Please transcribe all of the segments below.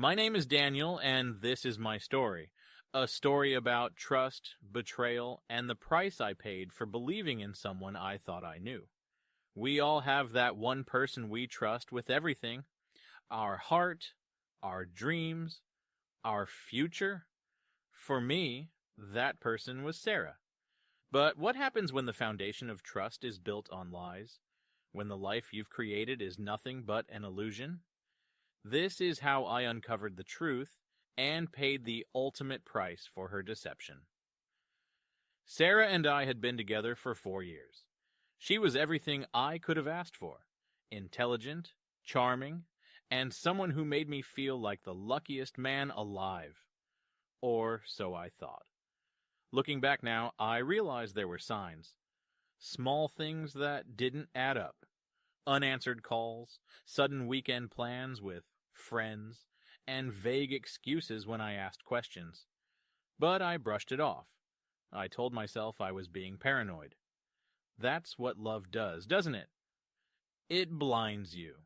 My name is Daniel, and this is my story. A story about trust, betrayal, and the price I paid for believing in someone I thought I knew. We all have that one person we trust with everything: our heart, our dreams, our future. For me, that person was Sarah. But what happens when the foundation of trust is built on lies? When the life you've created is nothing but an illusion? This is how I uncovered the truth and paid the ultimate price for her deception. Sarah and I had been together for 4 years. She was everything I could have asked for: intelligent, charming, and someone who made me feel like the luckiest man alive. Or so I thought. Looking back now, I realized there were signs. Small things that didn't add up. Unanswered calls, sudden weekend plans with friends, and vague excuses when I asked questions. But I brushed it off. I told myself I was being paranoid. That's what love does, doesn't it? It blinds you.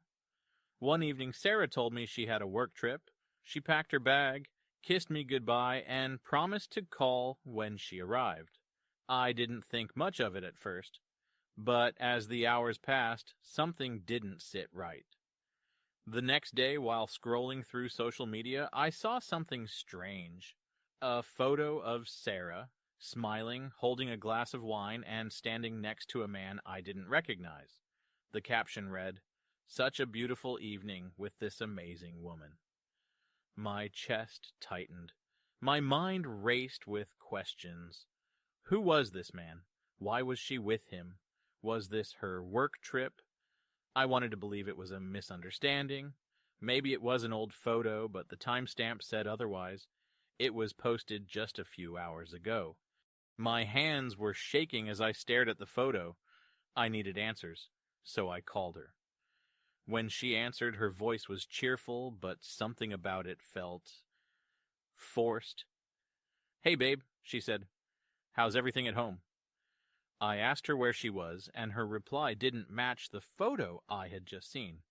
One evening, Sarah told me she had a work trip. She packed her bag, kissed me goodbye, and promised to call when she arrived. I didn't think much of it at first, but as the hours passed, something didn't sit right. The next day, while scrolling through social media, I saw something strange. A photo of Sarah, smiling, holding a glass of wine, and standing next to a man I didn't recognize. The caption read, "Such a beautiful evening with this amazing woman." My chest tightened. My mind raced with questions. Who was this man? Why was she with him? Was this her work trip? I wanted to believe it was a misunderstanding. Maybe it was an old photo, but the timestamp said otherwise. It was posted just a few hours ago. My hands were shaking as I stared at the photo. I needed answers, so I called her. When she answered, her voice was cheerful, but something about it felt forced. "Hey, babe," she said. "How's everything at home?" I asked her where she was, and her reply didn't match the photo I had just seen.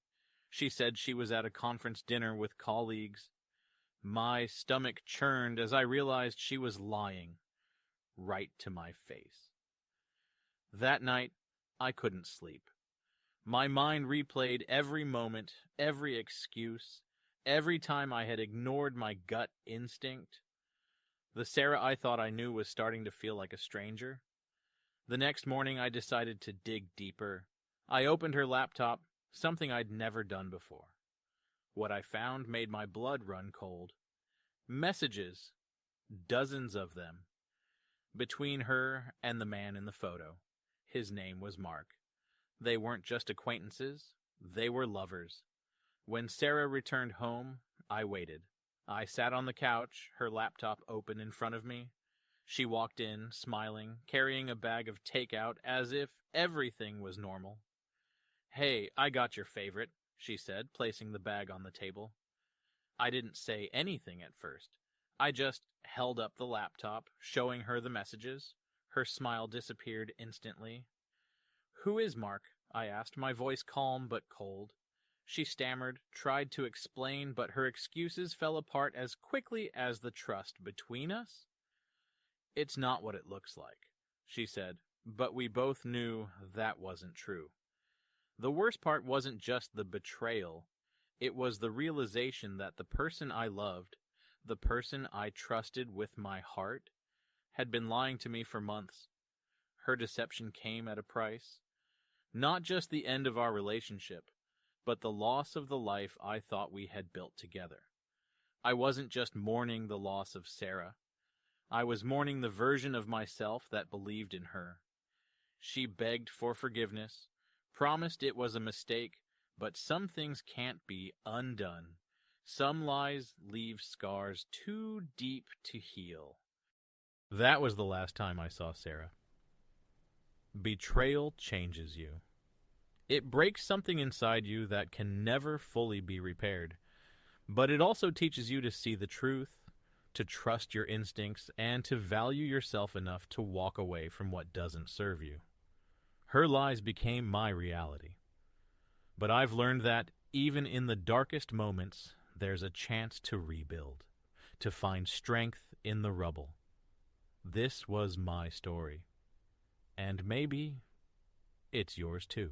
She said she was at a conference dinner with colleagues. My stomach churned as I realized she was lying, right to my face. That night, I couldn't sleep. My mind replayed every moment, every excuse, every time I had ignored my gut instinct. The Sarah I thought I knew was starting to feel like a stranger. The next morning, I decided to dig deeper. I opened her laptop, something I'd never done before. What I found made my blood run cold. Messages, dozens of them, between her and the man in the photo. His name was Mark. They weren't just acquaintances, they were lovers. When Sarah returned home, I waited. I sat on the couch, her laptop open in front of me. She walked in, smiling, carrying a bag of takeout as if everything was normal. "Hey, I got your favorite," she said, placing the bag on the table. I didn't say anything at first. I just held up the laptop, showing her the messages. Her smile disappeared instantly. "Who is Mark?" I asked, my voice calm but cold. She stammered, tried to explain, but her excuses fell apart as quickly as the trust between us. "It's not what it looks like," she said, but we both knew that wasn't true. The worst part wasn't just the betrayal. It was the realization that the person I loved, the person I trusted with my heart, had been lying to me for months. Her deception came at a price. Not just the end of our relationship, but the loss of the life I thought we had built together. I wasn't just mourning the loss of Sarah. I was mourning the version of myself that believed in her. She begged for forgiveness, promised it was a mistake, but some things can't be undone. Some lies leave scars too deep to heal. That was the last time I saw Sarah. Betrayal changes you. It breaks something inside you that can never fully be repaired, but it also teaches you to see the truth, to trust your instincts, and to value yourself enough to walk away from what doesn't serve you. Her lies became my reality. But I've learned that, even in the darkest moments, there's a chance to rebuild, to find strength in the rubble. This was my story, and maybe it's yours too.